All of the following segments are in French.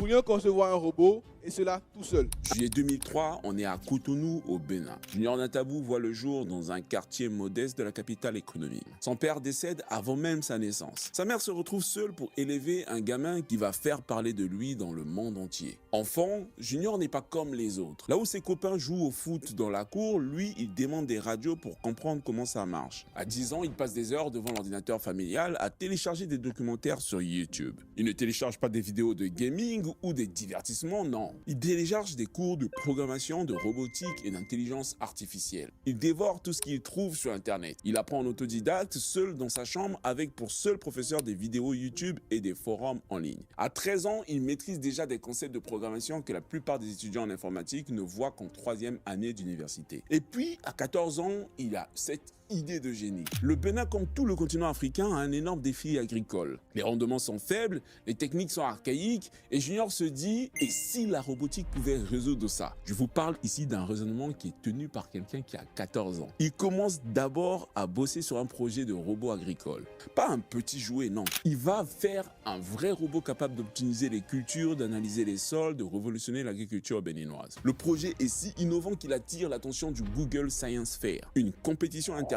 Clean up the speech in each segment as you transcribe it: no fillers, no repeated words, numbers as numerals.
pourrions concevoir un robot, et cela tout seul. Juillet 2003, on est à Cotonou, au Bénin. Junior Natabou voit le jour dans un quartier modeste de la capitale économique. Son père décède avant même sa naissance. Sa mère se retrouve seule pour élever un gamin qui va faire parler de lui dans le monde entier. Enfant, Junior n'est pas comme les autres. Là où ses copains jouent au foot dans la cour, lui, il demande des radios pour comprendre comment ça marche. À 10 ans, il passe des heures devant l'ordinateur familial à télécharger des documentaires sur YouTube. Il ne télécharge pas des vidéos de gaming ou des divertissements, non. Il télécharge des cours de programmation, de robotique et d'intelligence artificielle. Il dévore tout ce qu'il trouve sur Internet. Il apprend en autodidacte, seul dans sa chambre, avec pour seul professeur des vidéos YouTube et des forums en ligne. À 13 ans, il maîtrise déjà des concepts de programmation que la plupart des étudiants en informatique ne voient qu'en 3e année d'université. Et puis, à 14 ans, il a cette idée de génie. Le Bénin, comme tout le continent africain, a un énorme défi agricole. Les rendements sont faibles, les techniques sont archaïques, et Junior se dit « Et si la robotique pouvait résoudre ça ?» Je vous parle ici d'un raisonnement qui est tenu par quelqu'un qui a 14 ans. Il commence d'abord à bosser sur un projet de robot agricole. Pas un petit jouet, non. Il va faire un vrai robot capable d'optimiser les cultures, d'analyser les sols, de révolutionner l'agriculture béninoise. Le projet est si innovant qu'il attire l'attention du Google Science Fair, une compétition internationale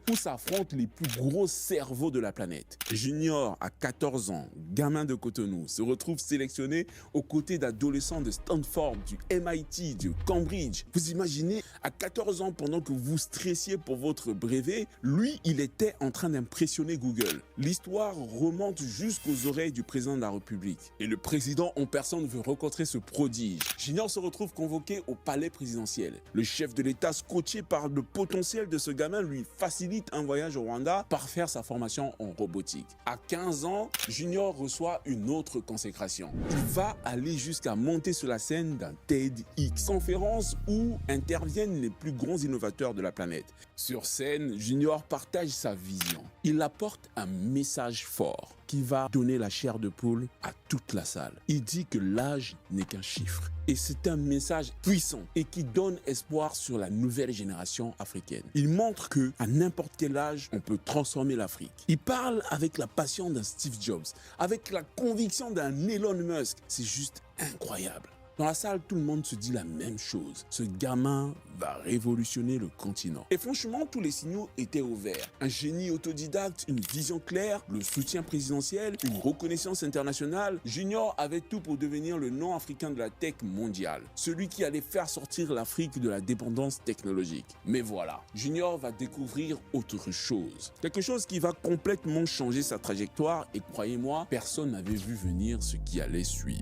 où s'affrontent les plus gros cerveaux de la planète. Junior, à 14 ans, gamin de Cotonou, se retrouve sélectionné aux côtés d'adolescents de Stanford, du MIT, du Cambridge. Vous imaginez, à 14 ans, pendant que vous stressiez pour votre brevet, lui, il était en train d'impressionner Google. L'histoire remonte jusqu'aux oreilles du président de la République. Et le président en personne veut rencontrer ce prodige. Junior se retrouve convoqué au palais présidentiel. Le chef de l'État, scotché par le potentiel de ce gamin, lui facilite un voyage au Rwanda par faire sa formation en robotique. À 15 ans, Junior reçoit une autre consécration. Il va aller jusqu'à monter sur la scène d'un TEDx, conférence où interviennent les plus grands innovateurs de la planète. Sur scène, Junior partage sa vision. Il apporte un message fort qui va donner la chair de poule à toute la salle. Il dit que l'âge n'est qu'un chiffre. Et c'est un message puissant et qui donne espoir sur la nouvelle génération africaine. Il montre que à n'importe quel âge, on peut transformer l'Afrique. Il parle avec la passion d'un Steve Jobs, avec la conviction d'un Elon Musk. C'est juste incroyable. Dans la salle, tout le monde se dit la même chose. Ce gamin va révolutionner le continent. Et franchement, tous les signaux étaient au vert. Un génie autodidacte, une vision claire, le soutien présidentiel, une reconnaissance internationale. Junior avait tout pour devenir le nom africain de la tech mondiale. Celui qui allait faire sortir l'Afrique de la dépendance technologique. Mais voilà, Junior va découvrir autre chose. Quelque chose qui va complètement changer sa trajectoire et croyez-moi, personne n'avait vu venir ce qui allait suivre.